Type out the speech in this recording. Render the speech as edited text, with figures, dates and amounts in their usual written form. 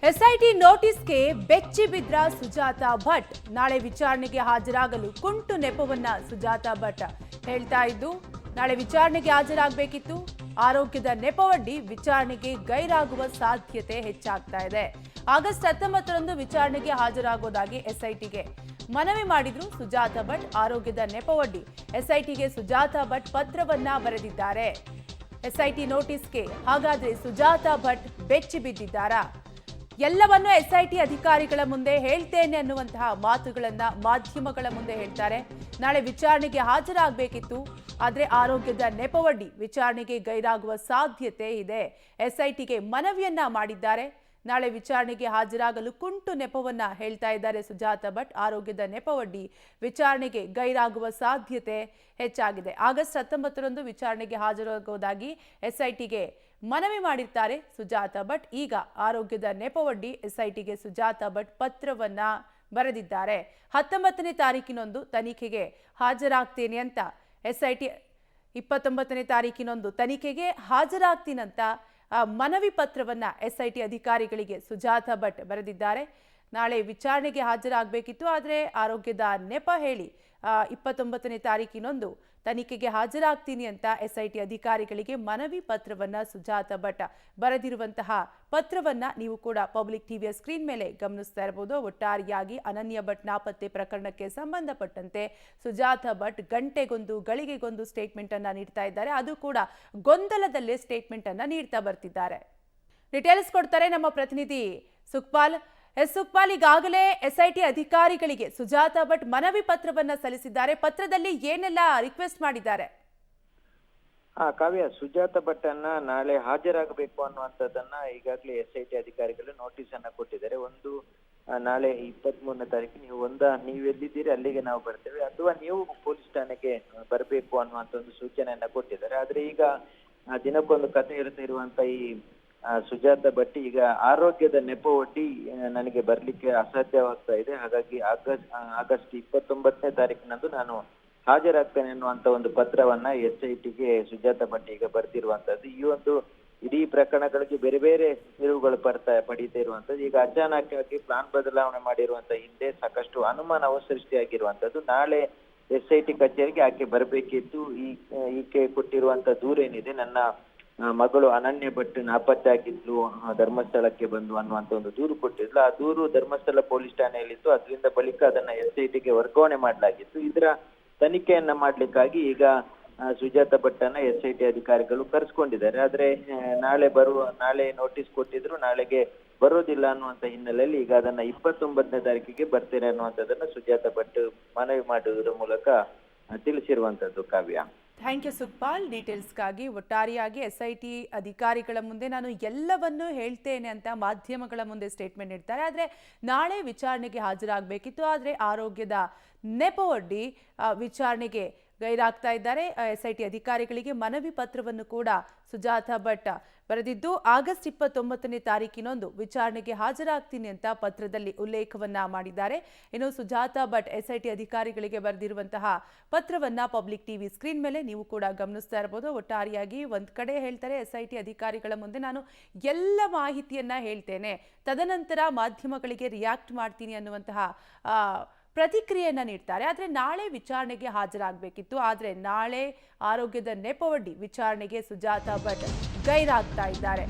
SIT ನೋಟಿಸ್ಗೆ ಬೆಚ್ಚಿ ಬಿದ್ರ ಸುಜಾತ ಭಟ್. ನಾಳೆ ವಿಚಾರಣೆಗೆ ಹಾಜರಾಗಲು ಕುಂಟು ನೆಪವನ್ನ ಸುಜಾತ ಭಟ್ ಹೇಳ್ತಾ ಇದ್ದು, ನಾಳೆ ವಿಚಾರಣೆಗೆ ಹಾಜರಾಗಬೇಕಿತ್ತು. ಆರೋಗ್ಯದ ನೆಪವೊಡ್ಡಿ ವಿಚಾರಣೆಗೆ ಗೈರಾಗುವ ಸಾಧ್ಯತೆ ಹೆಚ್ಚಾಗ್ತಾ ಇದೆ. ಆಗಸ್ಟ್ 19ರಂದು ವಿಚಾರಣೆಗೆ ಹಾಜರಾಗುವುದಾಗಿ ಎಸ್ಐಟಿಗೆ ಮನವಿ ಮಾಡಿದ್ರು ಸುಜಾತ ಭಟ್. ಆರೋಗ್ಯದ ನೆಪವೊಡ್ಡಿ ಎಸ್ಐಟಿಗೆ ಸುಜಾತ ಭಟ್ ಪತ್ರವನ್ನ ಬರೆದಿದ್ದಾರೆ. ಎಸ್ಐಟಿ ನೋಟಿಸ್ಗೆ ಹಾಗಾದ್ರೆ ಸುಜಾತ ಭಟ್ ಬೆಚ್ಚಿ ಬಿದ್ದಿದ್ದಾರಾ? ಎಲ್ಲವನ್ನೂ ಎಸ್ಐಟಿ ಅಧಿಕಾರಿಗಳ ಮುಂದೆ ಹೇಳ್ತೇನೆ ಅನ್ನುವಂತಹ ಮಾತುಗಳನ್ನ ಮಾಧ್ಯಮಗಳ ಮುಂದೆ ಹೇಳ್ತಾರೆ. ನಾಳೆ ವಿಚಾರಣೆಗೆ ಹಾಜರಾಗಬೇಕಿತ್ತು, ಆದ್ರೆ ಆರೋಗ್ಯದ ನೆಪವೊಡ್ಡಿ ವಿಚಾರಣೆಗೆ ಗೈರಾಗುವ ಸಾಧ್ಯತೆ ಇದೆ. ಎಸ್ಐಟಿಗೆ ಮನವಿಯನ್ನ ಮಾಡಿದ್ದಾರೆ. ನಾಳೆ ವಿಚಾರಣೆಗೆ ಹಾಜರಾಗಲು ಕುಂಟು ನೆಪವನ್ನ ಹೇಳ್ತಾ ಇದ್ದಾರೆ ಸುಜಾತ ಭಟ್. ಆರೋಗ್ಯದ ನೆಪವೊಡ್ಡಿ ವಿಚಾರಣೆಗೆ ಗೈರಾಗುವ ಸಾಧ್ಯತೆ ಹೆಚ್ಚಾಗಿದೆ. ಆಗಸ್ಟ್ 19ರಂದು ವಿಚಾರಣೆಗೆ ಹಾಜರಾಗುವುದಾಗಿ ಎಸ್ಐಟಿಗೆ ಮನವಿ ಮಾಡಿರ್ತಾರೆ ಸುಜಾತ ಭಟ್. ಈಗ ಆರೋಗ್ಯದ ನೆಪವೊಡ್ಡಿ ಎಸ್ಐಟಿಗೆ ಸುಜಾತ ಭಟ್ ಪತ್ರವನ್ನ ಬರೆದಿದ್ದಾರೆ. 19ನೇ ತಾರೀಕಿನೊಂದು ತನಿಖೆಗೆ ಹಾಜರಾಗ್ತೇನೆ ಅಂತ ಎಸ್ಐಟಿ 29ನೇ ತಾರೀಕಿನೊಂದು ತನಿಖೆಗೆ ಹಾಜರಾಗ್ತೀನಂತ ಮನವಿ ಪತ್ರವನ್ನ ಎಸ್ಐಟಿ ಅಧಿಕಾರಿಗಳಿಗೆ ಸುಜಾತ ಭಟ್ ಬರೆದಿದ್ದಾರೆ. ನಾಳೆ ವಿಚಾರಣೆಗೆ ಹಾಜರಾಗಬೇಕಿತ್ತು, ಆದರೆ ಆರೋಗ್ಯದ ನೆಪ ಹೇಳಿ 29ನೇ ತಾರೀಕಿನೊಂದು ತನಿಖೆಗೆ ಹಾಜರಾಗ್ತೀನಿ ಅಂತ ಎಸ್ಐಟಿ ಅಧಿಕಾರಿಗಳಿಗೆ ಮನವಿ ಪತ್ರವನ್ನ ಸುಜಾತ ಭಟ್ ಬರೆದಿರುವಂತಹ ಪತ್ರವನ್ನ ನೀವು ಕೂಡ ಪಬ್ಲಿಕ್ ಟಿವಿಯ ಸ್ಕ್ರೀನ್ ಮೇಲೆ ಗಮನಿಸ್ತಾ ಇರಬಹುದು. ಒಟ್ಟಾರೆಯಾಗಿ ಅನನ್ಯ ಭಟ್ ನಾಪತ್ತೆ ಪ್ರಕರಣಕ್ಕೆ ಸಂಬಂಧಪಟ್ಟಂತೆ ಸುಜಾತ ಭಟ್ ಗಂಟೆಗೊಂದು ಗಳಿಗೆಗೊಂದು ಸ್ಟೇಟ್ಮೆಂಟ್ ಅನ್ನ ನೀಡ್ತಾ ಇದ್ದಾರೆ. ಅದು ಕೂಡ ಗೊಂದಲದಲ್ಲೇ ಸ್ಟೇಟ್ಮೆಂಟ್ ಅನ್ನ ನೀಡ್ತಾ ಬರ್ತಿದ್ದಾರೆ. ಡೀಟೇಲ್ಸ್ ಕೊಡ್ತಾರೆ ನಮ್ಮ ಪ್ರತಿನಿಧಿ ಸುಖಪಾಲ್. ಸುಖಪಾಲ್, ಈಗಾಗಲೇ ಎಸ್ಐಟಿ ಅಧಿಕಾರಿಗಳಿಗೆ ಸುಜಾತ ಭಟ್ ಮನವಿ ಪತ್ರವನ್ನ ಸಲ್ಲಿಸಿದ್ದಾರೆ. ಪತ್ರದಲ್ಲಿ ಏನೆಲ್ಲ ರಿಕ್ವೆಸ್ಟ್ ಮಾಡಿದ್ದಾರೆ? ಕಾವ್ಯ, ಸುಜಾತ ಭಟ್ ಅನ್ನ ನಾಳೆ ಹಾಜರಾಗಬೇಕು ಅನ್ನುವಂಥದ್ದನ್ನ ಈಗಾಗಲೇ ಎಸ್ಐಟಿ ಅಧಿಕಾರಿಗಳು ನೋಟಿಸ್ ಅನ್ನ ಕೊಟ್ಟಿದ್ದಾರೆ. ಒಂದು ನಾಳೆ 23ನೇ ತಾರೀಕು ನೀವು ಎಲ್ಲಿದ್ದೀರಿ ಅಲ್ಲಿಗೆ ನಾವು ಬರ್ತೇವೆ, ಅಥವಾ ನೀವು ಪೊಲೀಸ್ ಠಾಣೆಗೆ ಬರಬೇಕು ಅನ್ನುವಂತ ಒಂದು ಸೂಚನೆಯನ್ನ ಕೊಟ್ಟಿದ್ದಾರೆ. ಆದ್ರೆ ಈಗ ದಿನಕ್ಕೊಂದು ಕಥೆ ಹೇಳ್ತಾ ಇರುವಂತ ಈ ಸುಜಾತ ಭಟ್ ಈಗ ಆರೋಗ್ಯದ ನೆಪವೊಡ್ಡಿ ನನಗೆ ಬರ್ಲಿಕ್ಕೆ ಅಸಾಧ್ಯವಾಗ್ತಾ ಇದೆ, ಹಾಗಾಗಿ ಆಗಸ್ಟ್ 29ನೇ ತಾರೀಕಿನಂದು ನಾನು ಹಾಜರಾಗ್ತೇನೆ ಅನ್ನುವಂತ ಒಂದು ಪತ್ರವನ್ನ ಎಸ್ಐಟಿಗೆ ಸುಜಾತ ಭಟ್ ಈಗ ಬರ್ತಿರುವಂತದ್ದು. ಈ ಒಂದು ಇಡೀ ಪ್ರಕರಣಗಳಿಗೆ ಬೇರೆ ಬೇರೆ ತಿರುವುಗಳು ಪಡೀತಾ ಇರುವಂತದ್ದು. ಈಗ ಅಚಾನಕ್ ಆಗಿ ಪ್ಲಾನ್ ಬದಲಾವಣೆ ಮಾಡಿರುವಂತ ಹಿಂದೆ ಸಾಕಷ್ಟು ಅನುಮಾನವು ಸೃಷ್ಟಿಯಾಗಿರುವಂತದ್ದು. ನಾಳೆ ಎಸ್ಐಟಿ ಕಚೇರಿಗೆ ಆಕೆ ಬರಬೇಕಿತ್ತು. ಈಕೆ ಕೊಟ್ಟಿರುವಂತ ದೂರೇನಿದೆ, ನನ್ನ ಮಗಳು ಅನನ್ಯ ಭಟ್ ನಾಪತ್ತೆ ಆಗಿದ್ಲು, ಧರ್ಮಸ್ಥಳಕ್ಕೆ ಬಂದು ಅನ್ನುವಂತ ಒಂದು ದೂರು ಕೊಟ್ಟಿದ್ಲು. ಆ ದೂರು ಧರ್ಮಸ್ಥಳ ಪೊಲೀಸ್ ಠಾಣೆಯಲ್ಲಿತ್ತು. ಅದರಿಂದ ಬಳಿಕ ಅದನ್ನ ಎಸ್ಐಟಿಗೆ ವರ್ಗಾವಣೆ ಮಾಡಲಾಗಿತ್ತು. ಇದರ ತನಿಖೆಯನ್ನ ಮಾಡ್ಲಿಕ್ಕಾಗಿ ಈಗ ಸುಜಾತ ಭಟ್ ಅನ್ನ ಎಸ್ಐಟಿ ಅಧಿಕಾರಿಗಳು ಕರೆಸ್ಕೊಂಡಿದ್ದಾರೆ. ಆದ್ರೆ ನಾಳೆ ನೋಟಿಸ್ ಕೊಟ್ಟಿದ್ರು, ನಾಳೆಗೆ ಬರೋದಿಲ್ಲ ಅನ್ನುವಂತ ಹಿನ್ನೆಲೆಯಲ್ಲಿ ಈಗ ಅದನ್ನ 29ನೇ ತಾರೀಕಿಗೆ ಬರ್ತೇನೆ ಅನ್ನುವಂಥದ್ದನ್ನ ಸುಜಾತ ಭಟ್ ಮನವಿ ಮಾಡುವುದರ ಮೂಲಕ ತಿಳಿಸಿರುವಂತದ್ದು. ಕಾವ್ಯ, ಥ್ಯಾಂಕ್ ಯು ಸುಖಪಾಲ್. ಡೀಟೇಲ್ಸ್ಗಾಗಿ ಒಟ್ಟಾರೆಯಾಗಿ ಎಸ್ಐಟಿ ಅಧಿಕಾರಿಗಳ ಮುಂದೆ ನಾನು ಎಲ್ಲವನ್ನೂ ಹೇಳ್ತೇನೆ ಅಂತ ಮಾಧ್ಯಮಗಳ ಮುಂದೆ ಸ್ಟೇಟ್ಮೆಂಟ್ ನೀಡ್ತಾರೆ. ಆದರೆ ನಾಳೆ ವಿಚಾರಣೆಗೆ ಹಾಜರಾಗಬೇಕಿತ್ತು, ಆದರೆ ಆರೋಗ್ಯದ ನೆಪವೊಡ್ಡಿ ವಿಚಾರಣೆಗೆ ಗೈರಾಗ್ತಾ ಇದ್ದಾರೆ. ಎಸ್ಐಟಿ ಅಧಿಕಾರಿಗಳಿಗೆ ಮನವಿ ಪತ್ರವನ್ನು ಕೂಡ ಸುಜಾತ ಭಟ್ ಬರೆದಿದ್ದು, ಆಗಸ್ಟ್ 29ನೇ ತಾರೀಕಿನೊಂದು ವಿಚಾರಣೆಗೆ ಹಾಜರಾಗ್ತೀನಿ ಅಂತ ಪತ್ರದಲ್ಲಿ ಉಲ್ಲೇಖವನ್ನ ಮಾಡಿದ್ದಾರೆ. ಇನ್ನು ಸುಜಾತ ಭಟ್ ಎಸ್ಐಟಿ ಅಧಿಕಾರಿಗಳಿಗೆ ಬರೆದಿರುವಂತಹ ಪತ್ರವನ್ನ ಪಬ್ಲಿಕ್ ಟಿವಿ ಸ್ಕ್ರೀನ್ ಮೇಲೆ ನೀವು ಕೂಡ ಗಮನಿಸ್ತಾ ಇರಬಹುದು. ಒಟ್ಟಾರೆಯಾಗಿ ಒಂದ್ ಕಡೆ ಹೇಳ್ತಾರೆ, ಎಸ್ಐಟಿ ಅಧಿಕಾರಿಗಳ ಮುಂದೆ ನಾನು ಎಲ್ಲ ಮಾಹಿತಿಯನ್ನ ಹೇಳ್ತೇನೆ, ತದನಂತರ ಮಾಧ್ಯಮಗಳಿಗೆ ರಿಯಾಕ್ಟ್ ಮಾಡ್ತೀನಿ ಅನ್ನುವಂತಹ ಪ್ರತಿಕ್ರಿಯೆಯನ್ನ ನೀಡ್ತಾರೆ. ಆದರೆ ನಾಳೆ ವಿಚಾರಣೆಗೆ ಹಾಜರಾಗಬೇಕಿತ್ತು, ಆದರೆ ನಾಳೆ ಆರೋಗ್ಯದ ನೆಪವೊಡ್ಡಿ ವಿಚಾರಣೆಗೆ ಸುಜಾತ ಭಟ್ ಗೈರಾಗ್ತಾ ಇದ್ದಾರೆ.